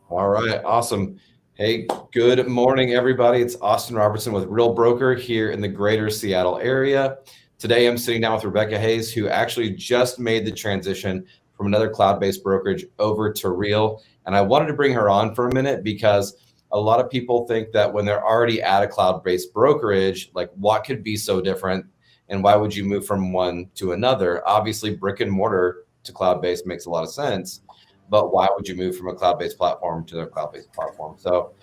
All right, awesome. Hey, good morning, everybody. It's Austin Robertson with Real Broker here in the greater Seattle area. Today, I'm sitting down with Rebecca Hayes, who actually just made the transition from another cloud-based brokerage over to Real. And I wanted to bring her on for a minute because a lot of people think that when they're already at a cloud-based brokerage, like what could be so different and why would you move from one to another? Obviously, brick and mortar to cloud-based makes a lot of sense, but why would you move from a cloud-based platform to a cloud-based platform? So,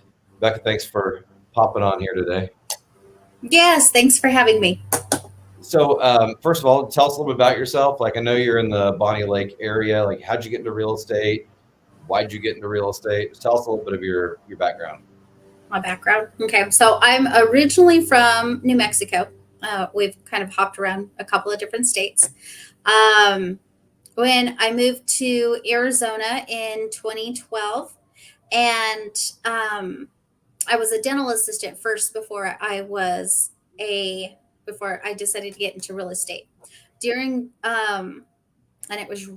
Becca, thanks for popping on here today. Yes, thanks for having me. So, first of all, tell us a little bit about yourself. Like, I know you're in the Bonney Lake area. Like, how'd you get into real estate? Why'd you get into real estate? Just tell us a little bit of your background. My background. Okay, so I'm originally from New Mexico. We've kind of hopped around a couple of different states. Um, when I moved to Arizona in 2012, and I was a dental assistant first before I decided to get into real estate. During and it was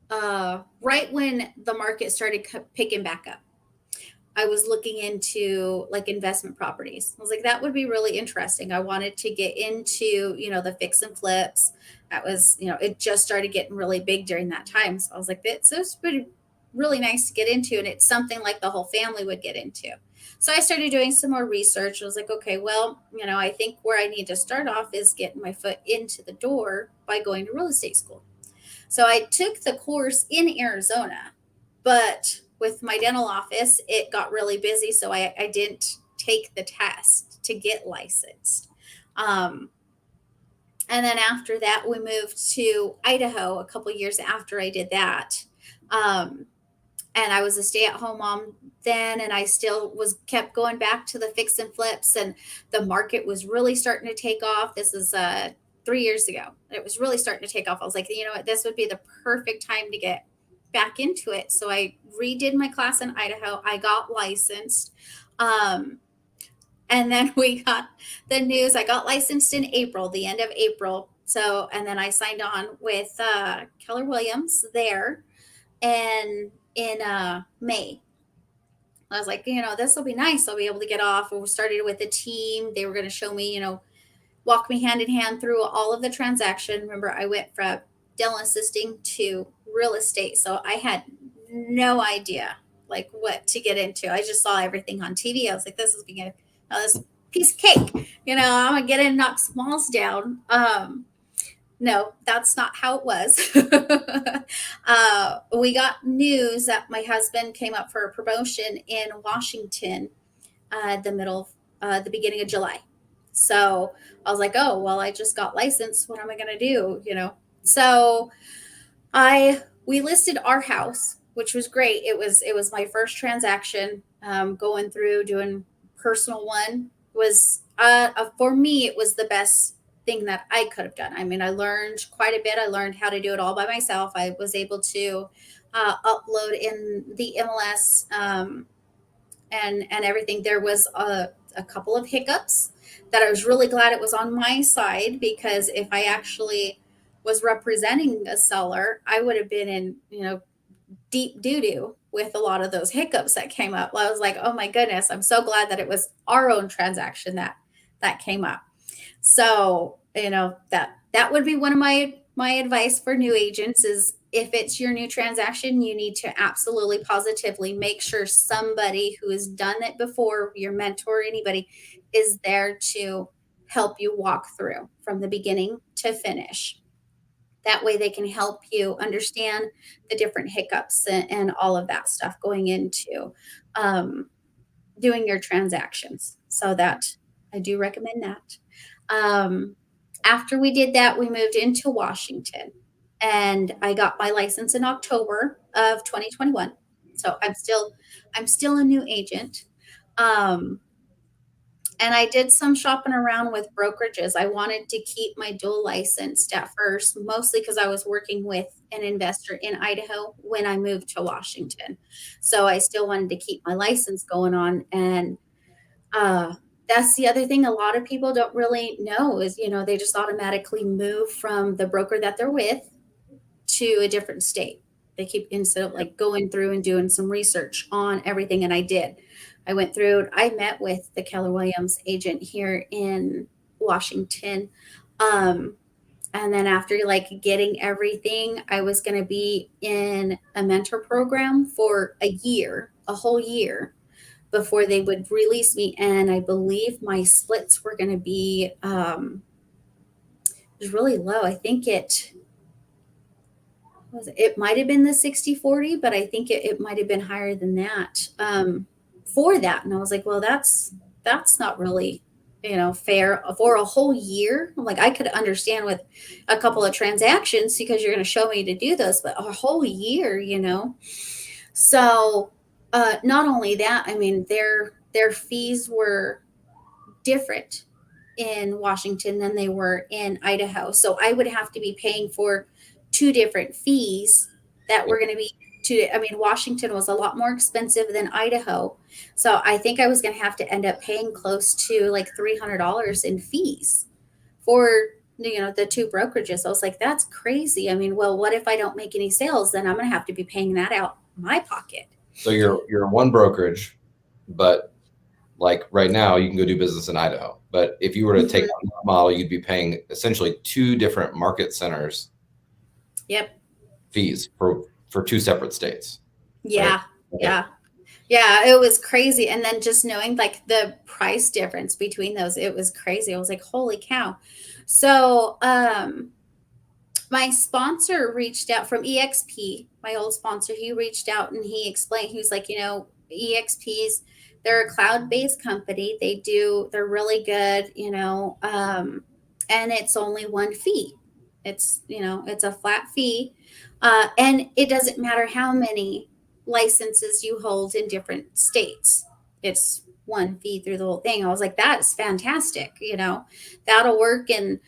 right when the market started picking back up. I was looking into like investment properties. I was like, that would be really interesting. I wanted to get into, the fix and flips. That was, it just started getting really big during that time. So I was like, this would be really nice to get into. And it's something like the whole family would get into. So I started doing some more research. I was like, okay, well, I think where I need to start off is getting my foot into the door by going to real estate school. So I took the course in Arizona, but with my dental office, it got really busy. So I didn't take the test to get licensed. Um, and then after that, we moved to Idaho a couple years after I did that. Um, and I was a stay-at-home mom then, and I still was kept going back to the fix and flips, and the market was really starting to take off. This is 3 years ago. It was really starting to take off. I was like, you know what, this would be the perfect time to get back into it. So I redid my class in Idaho. I got licensed. Um, and then we got the news. I got licensed in April, the end of April. So, and then I signed on with Keller Williams there and in May. I was like, this will be nice. I'll be able to get off. We started with a team. They were going to show me, walk me hand in hand through all of the transaction. Remember, I went from dental assisting to real estate. So I had no idea like what to get into. I just saw everything on TV. I was like, this is being this piece of cake. I'm gonna get in, knock some walls down. No, that's not how it was. We got news that my husband came up for a promotion in Washington, the beginning of July. So I was like, oh, well, I just got licensed. What am I going to do? So we listed our house, which was great. It was my first transaction, going through doing personal one was, for me, it was the best thing that I could have done. I mean, I learned quite a bit. I learned how to do it all by myself. I was able to upload in the MLS, and everything. There was a couple of hiccups that I was really glad it was on my side, because if I actually was representing a seller, I would have been in, deep doo doo with a lot of those hiccups that came up. I was like, oh my goodness, I'm so glad that it was our own transaction that came up. So, that would be one of my advice for new agents is, if it's your new transaction, you need to absolutely positively make sure somebody who has done it before, your mentor, anybody, is there to help you walk through from the beginning to finish. That way they can help you understand the different hiccups and all of that stuff going into um, doing your transactions. So that I do recommend that. Um, After we did that, we moved into Washington, and I got my license in October of 2021. So I'm still a new agent. Um, and I did some shopping around with brokerages. I wanted to keep my dual licensed at first, mostly because I was working with an investor in Idaho when I moved to Washington. So I still wanted to keep my license going on. And uh, that's the other thing a lot of people don't really know is, they just automatically move from the broker that they're with to a different state. instead of like going through and doing some research on everything. And I did. I went through, I met with the Keller Williams agent here in Washington. And then after like getting everything, I was going to be in a mentor program for a whole year before they would release me. And I believe my splits were going to be, was really low. I think it might have been the 60-40, but I think it might have been higher than that for that. And I was like, well, that's not really, fair for a whole year. I'm like, I could understand with a couple of transactions because you're going to show me to do those, but a whole year, So not only that, I mean, their fees were different in Washington than they were in Idaho. So I would have to be paying for two different fees that were going to be Washington was a lot more expensive than Idaho. So I think I was going to have to end up paying close to like $300 in fees for, the two brokerages. I was like, that's crazy. I mean, well, what if I don't make any sales? Then I'm going to have to be paying that out of my pocket. So you're one brokerage, but like right now you can go do business in Idaho. But if you were to take on that model, you'd be paying essentially two different market centers. Yep. Fees for two separate states. Yeah. Right? Okay. Yeah. It was crazy. And then just knowing like the price difference between those, it was crazy. I was like, holy cow. So, my sponsor reached out from EXP, my old sponsor. He reached out and he explained, he was like, EXPs, they're a cloud-based company. They're really good, and it's only one fee. It's a flat fee. And it doesn't matter how many licenses you hold in different states. It's one fee through the whole thing. I was like, that's fantastic. That'll work. And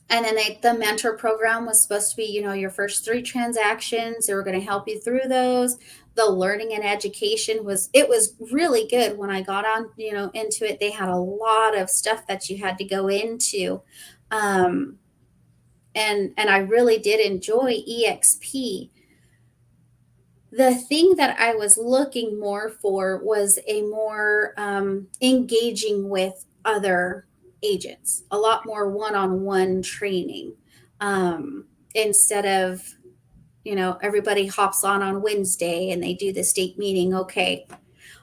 then the mentor program was supposed to be, your first 3 transactions. They were going to help you through those. The learning and education was really good when I got on, into it. They had a lot of stuff that you had to go into. And I really did enjoy EXP. The thing that I was looking more for was a more engaging with other agents, a lot more one-on-one training, instead of, everybody hops on Wednesday and they do the state meeting. Okay.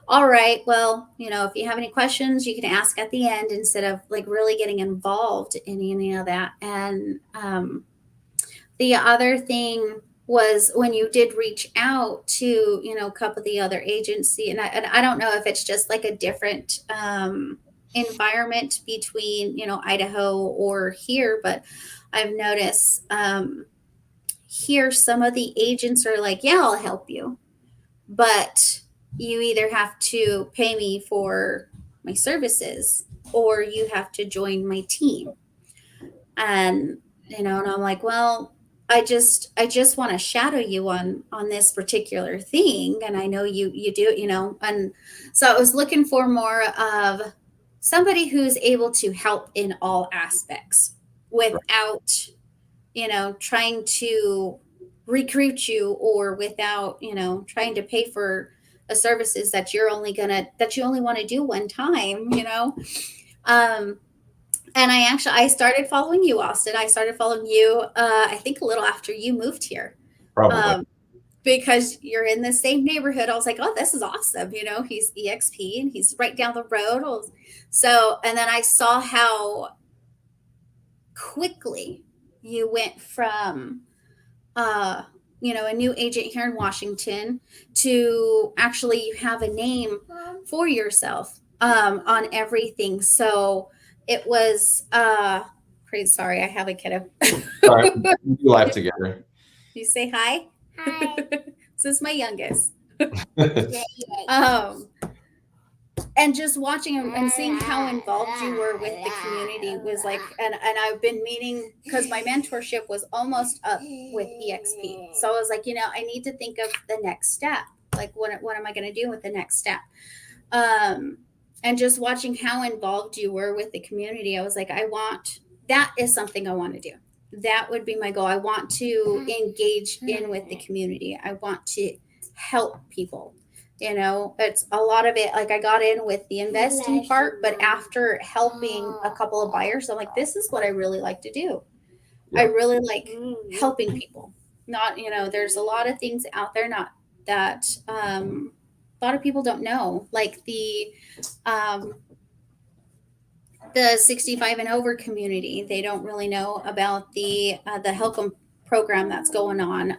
All right. Well, if you have any questions, you can ask at the end instead of like really getting involved in any of that. And the other thing was when you did reach out to, a couple of the other agency, and I don't know if it's just like a different environment between, Idaho or here, but I've noticed here some of the agents are like, yeah, I'll help you, but you either have to pay me for my services or you have to join my team. And and I'm like, well, I just want to shadow you on this particular thing, and I know you do, and so I was looking for more of somebody who's able to help in all aspects without, trying to recruit you, or without, trying to pay for a services that you only want to do one time, and I started following you, Austin. I started following you, I think a little after you moved here. Probably. Because you're in the same neighborhood. I was like, oh, this is awesome. He's EXP and he's right down the road. So, and then I saw how quickly you went from, a new agent here in Washington to actually you have a name for yourself on everything. So it was pretty sorry. I have a kiddo. All right. We do life together. You say hi. Hi. This is my youngest. And just watching and seeing how involved you were with the community was like, and I've been meaning, because my mentorship was almost up with EXP. So I was like, I need to think of the next step. Like, what am I going to do with the next step? And just watching how involved you were with the community, I was like, that is something I want to do. that would be my goal. I want to engage in with the community. I want to help people. It's a lot of it. Like, I got in with the investing part, but after helping a couple of buyers, I'm like, this is what I really like to do. I really like helping people. Not, there's a lot of things out there, not that a lot of people don't know, like the 65 and over community. They don't really know about the help 'em program that's going on.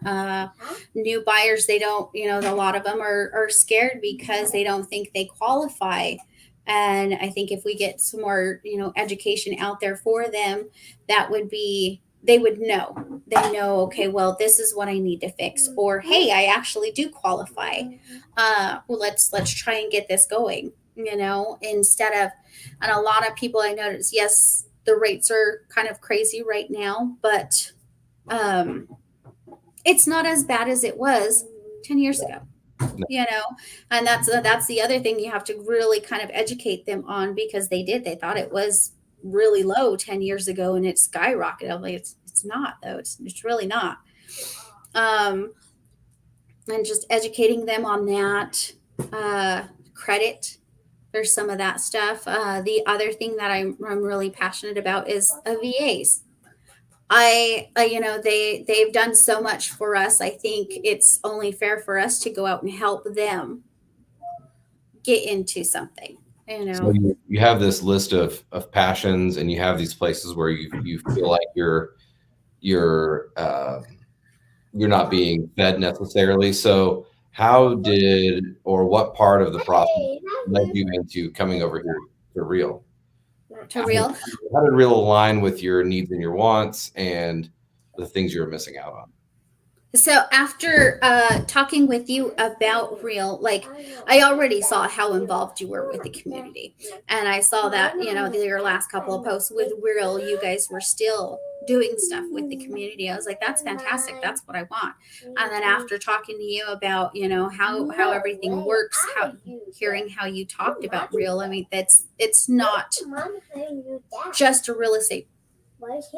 New buyers, they don't, a lot of them are scared because they don't think they qualify. And I think if we get some more, education out there for them, that would be, they would know. They know, okay, well, this is what I need to fix, or hey, I actually do qualify. Well, let's try and get this going. Instead of, and a lot of people I notice, yes, the rates are kind of crazy right now, but it's not as bad as it was 10 years ago. And that's the other thing you have to really kind of educate them on, because they thought it was really low 10 years ago and it skyrocketed. I'm like, it's not, though. It's really not. And just educating them on that. Credit, there's some of that stuff. The other thing that I'm really passionate about is VAs. They've done so much for us. I think it's only fair for us to go out and help them get into something. So you have this list of passions, and you have these places where you feel like you're not being fed necessarily. So how did, or what part of the process led you into coming over here to Real? To Real? How did Real align with your needs and your wants and the things you were missing out on? So after talking with you about Real, like, I already saw how involved you were with the community. And I saw that, your last couple of posts with Real, you guys were still doing stuff with the community. I was like, that's fantastic. That's what I want. And then after talking to you about, how everything works, hearing how you talked about Real, I mean, it's not just a real estate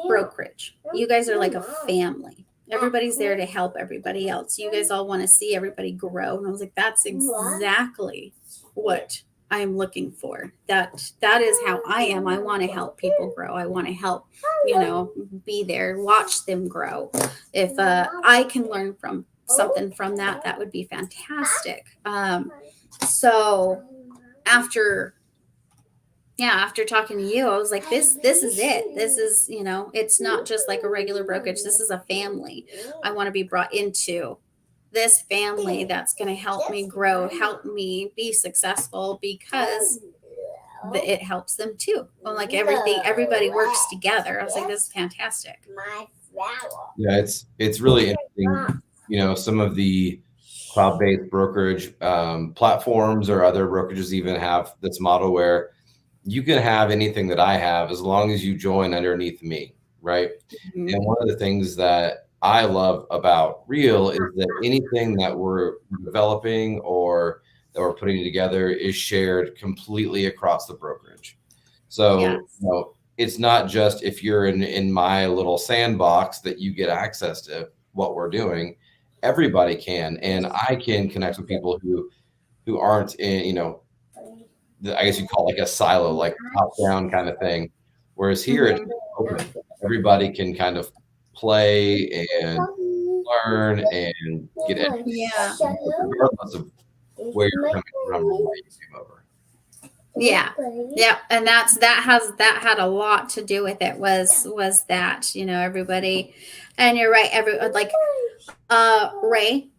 brokerage. You guys are like a family. Everybody's there to help everybody else. You guys all want to see everybody grow. And I was like, that's exactly what I'm looking for. That is how I am. I want to help people grow. I want to help, be there, watch them grow. If I can learn from something from that, that would be fantastic. So after talking to you, I was like, this is it. This is, it's not just like a regular brokerage. This is a family. I want to be brought into this family that's going to help me grow, help me be successful, because it helps them too. Well, like everybody works together. I was like, this is fantastic. Yeah, it's really interesting. Some of the cloud-based brokerage platforms or other brokerages even have this model where you can have anything that I have as long as you join underneath me, right? Mm-hmm. And one of the things that I love about Real is that anything that we're developing or that we're putting together is shared completely across the brokerage. So, yes. It's not just if you're in my little sandbox that you get access to what we're doing. Everybody can, and I can connect with people who aren't in, I guess you call it like a silo, like top down kind of thing. Whereas here, it's open. Everybody can kind of play and learn and get educated, regardless of where you're coming from or where you came over. Yeah. And that had a lot to do with it, was that, everybody, and you're right. Ray,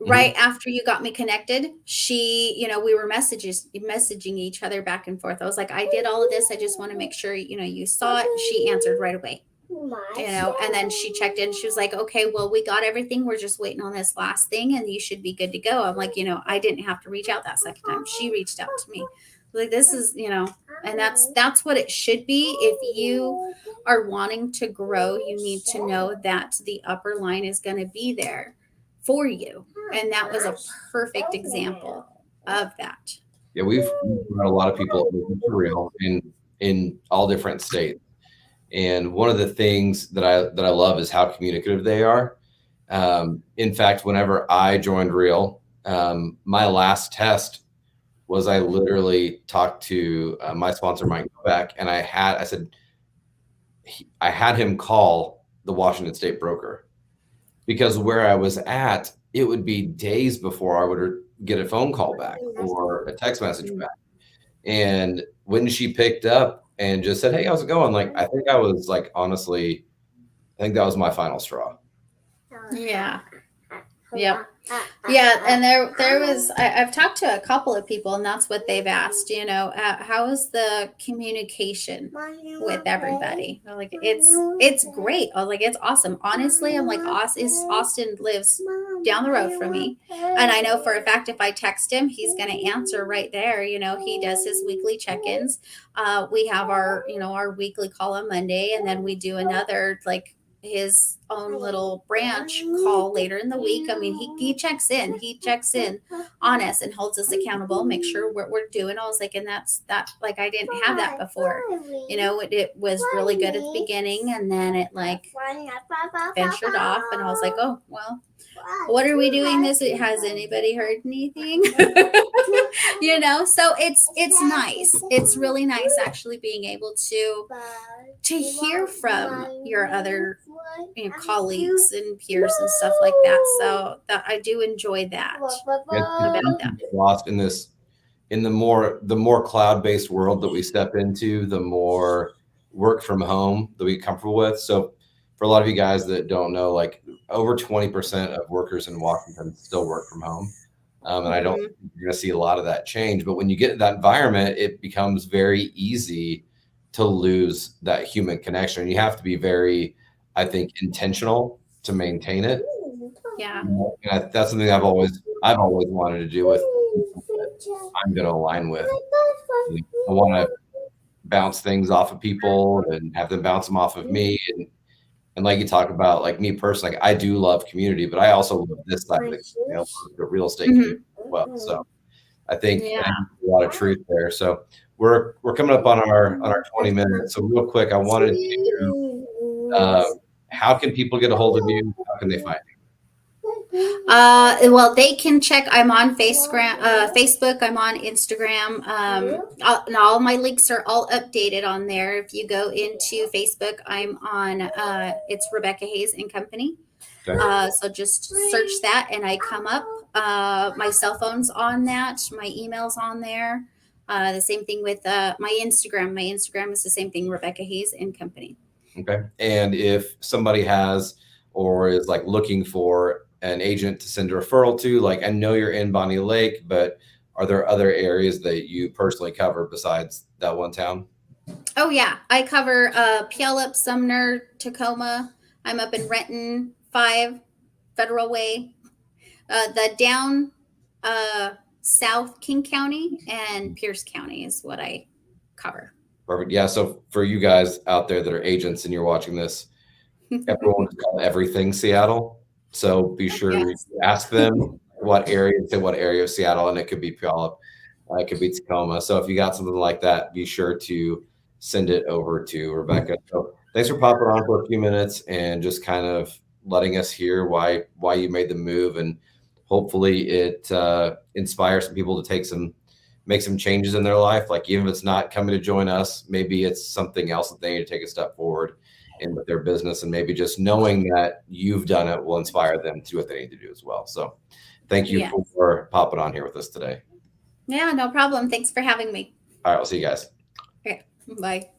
right after you got me connected, she, we were messaging each other back and forth. I was like, I did all of this. I just want to make sure, you saw it. She answered right away, and then she checked in. She was like, okay, well, we got everything. We're just waiting on this last thing and you should be good to go. I'm like, I didn't have to reach out that second time. She reached out to me. Like, this is, and that's what it should be. If you are wanting to grow, you need to know that the upper line is going to be there for you. And that was a perfect example of that. Yeah, we've got a lot of people for Real in all different states. And one of the things that I love is how communicative they are. In fact, whenever I joined Real, my last test was I literally talked to my sponsor, Mike Novak, and I had him call the Washington State broker, because where I was at, it would be days before I would get a phone call back or a text message back. And when she picked up and just said, "Hey, how's it going?" Like, I think I was like, honestly, I think that was my final straw. Yeah. Yep. Yeah, and there was I've talked to a couple of people, and that's what they've asked. How is the communication with everybody? They're like, it's great. I was like, it's awesome. Honestly, I'm like, Austin lives down the road from me, and I know for a fact if I text him, he's going to answer right there. He does his weekly check-ins. We have our weekly call on Monday, and then we do another his own little branch call later in the week. I mean, he checks in on us and holds us accountable, make sure what we're doing. I was like, and that's I didn't have that before. It was really good at the beginning, and then it ventured off, and I was like, oh, well, what are we doing this? Has anybody heard anything? So it's nice. It's really nice actually being able to hear from your other colleagues and peers and stuff like that. So that I do enjoy that about them. Lost in the more cloud-based world that we step into, the more work from home that we're comfortable with. So for a lot of you guys that don't know, like over 20% of workers in Washington still work from home. And I don't think you're going to see a lot of that change. But when you get in that environment, it becomes very easy to lose that human connection. You have to be very, I think, intentional to maintain it. Yeah. And that's something I've always wanted to do with people that I'm going to align with. I want to bounce things off of people and have them bounce them off of me. And like you talk about, like me personally, I do love community, but I also love this side of the real estate community as well. So I think there's a lot of truth there. So we're coming up on our 20 minutes. So real quick, I wanted to, how can people get a hold of you? How can they find you? Well, they can check. I'm on Facebook. I'm on Instagram. And all my links are all updated on there. If you go into Facebook, I'm on. It's Rebecca Hayes and Company. Okay. So just search that, and I come up. My cell phone's on that. My email's on there. The same thing with my Instagram. My Instagram is the same thing, Rebecca Hayes and Company. Okay. And if somebody has or is like looking for an agent to send a referral to, like I know you're in Bonney Lake, but are there other areas that you personally cover besides that one town? Oh yeah, I cover Puyallup, Sumner, Tacoma. I'm up in Renton 5 Federal Way, the down south King County and Pierce County is what I cover. Perfect. Yeah. So for you guys out there that are agents and you're watching this, everyone is called everything Seattle. So be sure you ask them what area of Seattle, and it could be Puyallup, it could be Tacoma. So if you got something like that, be sure to send it over to Rebecca. So thanks for popping on for a few minutes and just kind of letting us hear why you made the move, and hopefully it inspires some people to make some changes in their life. Like even if it's not coming to join us, maybe it's something else that they need to take a step forward in with their business, and maybe just knowing that you've done it will inspire them to do what they need to do as well. So thank you for popping on here with us today. Yeah, no problem. Thanks for having me. All right, I'll see you guys. Okay, bye.